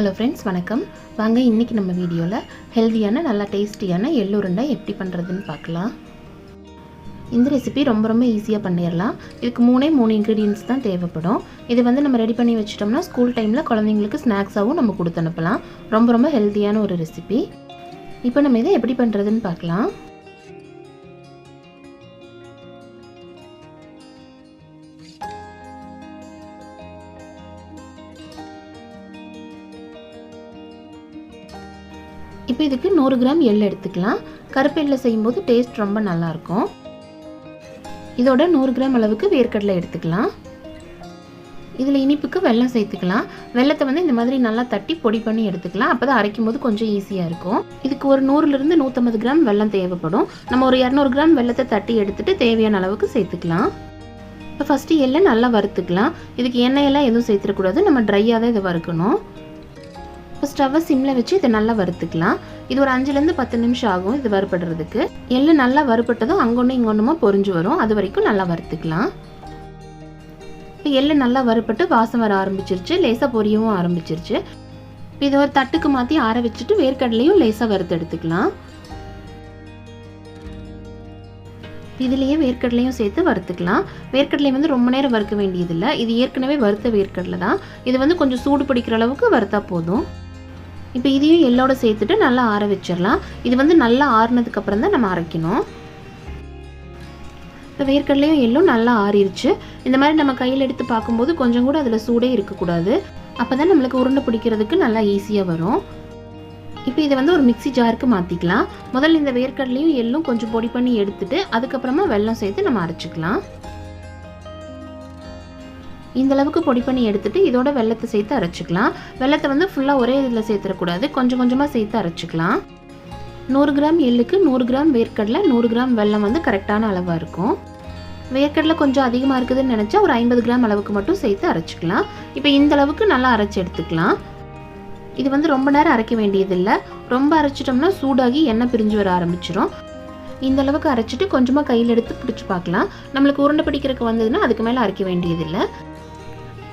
Hello friends, வணக்கம். வாங்க இன்றைக்கி நம்ம வீடியோவில் ஹெல்த்தியான நல்லா டேஸ்டியான எள்ளு உருண்டை எப்படி பண்ணுறதுன்னு பார்க்கலாம். இந்த ரெசிபி ரொம்ப ஈஸியாக பண்ணிடலாம். இதுக்கு 3 இன்க்ரீடியன்ட்ஸ் தான் தேவைப்படும். இது நம்ம ரெடி பண்ணி வச்சிட்டோம்னா ஸ்கூல் டைமில் குழந்தைங்களுக்கு ஸ்நாக்ஸாகவும் நம்ம கொடுத்து அனுப்பலாம். ரொம்ப ஹெல்த்தியான ஒரு ரெசிபி. இப்போ நம்ம இதை எப்படி பண்ணுறதுன்னு பார்க்கலாம். இப்போ இதுக்கு 100 கிராம் எள்ளு எடுத்துக்கலாம். கருப்பு எள்ளு செய்யும்போது டேஸ்ட் ரொம்ப நல்லாயிருக்கும். இதோட 100 கிராம் அளவுக்கு வேர்க்கடலை எடுத்துக்கலாம். இதில் இனிப்புக்கு வெல்லம் சேர்த்துக்கலாம். வெல்லத்தை இந்த மாதிரி நல்லா தட்டி பொடி பண்ணி எடுத்துக்கலாம். அப்போ தான் அரைக்கும் போது கொஞ்சம் ஈஸியாக இருக்கும். இதுக்கு ஒரு 100லிருந்து 150 கிராம் வெல்லம் தேவைப்படும். நம்ம ஒரு 200 கிராம் வெல்லத்தை தட்டி எடுத்துகிட்டு தேவையான அளவுக்கு சேர்த்துக்கலாம். இப்போ ஃபஸ்ட்டு எள்ளை நல்லா வறுத்துக்கலாம். இதுக்கு எண்ணெயெல்லாம் எதுவும் சேர்த்துடக்கூடாது. நம்ம ட்ரையாக தான் இதை வறுக்கணும். இப்போ ஸ்டவ்வை சிம்மில் வச்சு இதை நல்லா வறுத்துக்கலாம். இது ஒரு 5லேருந்து 10 நிமிஷம் ஆகும் இது வறுபடுறதுக்கு. எள்ளு நல்லா வறுப்பட்டதும் அங்கொன்று இங்கொன்றுமா பொரிஞ்சு வரும். அது வரைக்கும் நல்லா வறுத்துக்கலாம். இப்போ எள்ளு நல்லா வறுப்பட்டு வாசம் வர ஆரம்பிச்சிருச்சு. லேசாக பொரியவும் ஆரம்பிச்சிருச்சு. இப்போ இதை ஒரு தட்டுக்கு மாற்றி ஆற வச்சுட்டு வேர்க்கடலையும் லேசாக வறுத்து எடுத்துக்கலாம். இதுலேயே வேர்க்கடலையும் சேர்த்து வறுத்துக்கலாம். வேர்க்கடலை ரொம்ப நேரம் வறுக்க வேண்டியதில்லை. இது ஏற்கனவே வறுத்த வேர்க்கடலை தான். இது கொஞ்சம் சூடு பிடிக்கிற அளவுக்கு வறுத்தா போதும். இப்போ இதையும் எள்ளோட சேர்த்துட்டு நல்லா ஆற வச்சிடலாம். இது நல்லா ஆறுனதுக்கு அப்புறம் தான் நம்ம அரைக்கணும். இப்போ வேர்க்கடலையும் எள்ளும் நல்லா ஆறிடுச்சு. இந்த மாதிரி நம்ம கையில் எடுத்து பார்க்கும்போது கொஞ்சம் கூட அதில் சூடே இருக்கக்கூடாது. அப்போ தான் நம்மளுக்கு உருண்டை பிடிக்கிறதுக்கு நல்லா ஈஸியாக வரும். இப்போ இதை ஒரு மிக்ஸி ஜாருக்கு மாற்றிக்கலாம். முதல்ல இந்த வேர்க்கடலையும் எள்ளும் கொஞ்சம் பொடி பண்ணி எடுத்துட்டு அதுக்கப்புறமா வெல்லம் சேர்த்து நம்ம அரைச்சிக்கலாம். இந்த அளவுக்கு பொடி பண்ணி எடுத்துட்டு இதோட வெல்லத்தை சேர்த்து அரைச்சிக்கலாம். வெல்லத்தை ஃபுல்லாக ஒரே இதில் சேர்த்துடக்கூடாது. கொஞ்சம் கொஞ்சமாக சேர்த்து அரைச்சிக்கலாம். 100 கிராம் எள்ளுக்கு 100 கிராம் வேர்க்கடலை 100 கிராம் வெல்லம் கரெக்டான அளவாக இருக்கும். வேர்க்கடலை கொஞ்சம் அதிகமாக இருக்குதுன்னு நினச்சா ஒரு 50 கிராம் அளவுக்கு மட்டும் சேர்த்து அரைச்சிக்கலாம். இப்போ இந்த அளவுக்கு நல்லா அரைச்சி எடுத்துக்கலாம். இது ரொம்ப நேரம் அரைக்க வேண்டியதில்லை. ரொம்ப அரைச்சிட்டோம்னா சூடாகி எண்ணெய் பிரிஞ்சு வர ஆரம்பிச்சிடும். இந்த அளவுக்கு அரைச்சிட்டு கொஞ்சமாக கையில் எடுத்து பிடிச்சி பார்க்கலாம். நம்மளுக்கு உருண்டை பிடிக்கிறதுக்கு வந்ததுன்னா அதுக்கு மேலே அரைக்க வேண்டியதில்லை.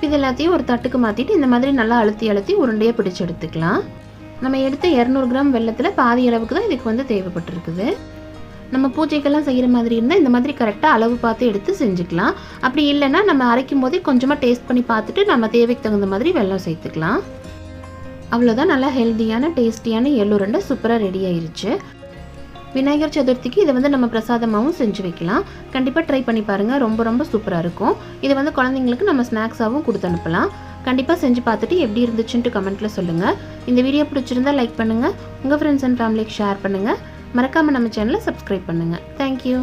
இது எல்லாத்தையும் ஒரு தட்டுக்கு மாற்றிட்டு இந்த மாதிரி நல்லா அழுத்தி உருண்டையாக பிடிச்சி எடுத்துக்கலாம். நம்ம எடுத்த 200 கிராம் வெல்லத்தில் பாதி அளவுக்கு தான் இதுக்கு தேவைப்பட்டிருக்குது. நம்ம பூஜைக்கெல்லாம் செய்கிற மாதிரி இருந்தால் இந்த மாதிரி கரெக்டாக அளவு பார்த்து எடுத்து செஞ்சுக்கலாம். அப்படி இல்லைன்னா நம்ம அரைக்கும் போதே கொஞ்சமாக டேஸ்ட் பண்ணி பார்த்துட்டு நம்ம தேவைக்கு தகுந்த மாதிரி வெல்லம் சேர்த்துக்கலாம். அவ்வளோதான், நல்லா ஹெல்த்தியான டேஸ்டியான எள்ளு உருண்டை சூப்பராக ரெடி ஆயிருச்சு. விநாயகர் சதுர்த்திக்கு இதை நம்ம பிரசாதமாகவும் செஞ்சு வைக்கலாம். கண்டிப்பாக ட்ரை பண்ணி பாருங்கள். ரொம்ப சூப்பராக இருக்கும். இது குழந்தைங்களுக்கு நம்ம ஸ்நாக்ஸாகவும் கொடுத்து அனுப்பலாம். கண்டிப்பாக செஞ்சு பார்த்துட்டு எப்படி இருந்துச்சுன்ட்டு கமெண்ட்டில் சொல்லுங்கள். இந்த வீடியோ பிடிச்சிருந்தா லைக் பண்ணுங்கள். உங்கள் ஃப்ரெண்ட்ஸ் அண்ட் ஃபேமிலிக்கு ஷேர் பண்ணுங்கள். மறக்காமல் நம்ம சேனலை சப்ஸ்கிரைப் பண்ணுங்கள். தேங்க்யூ.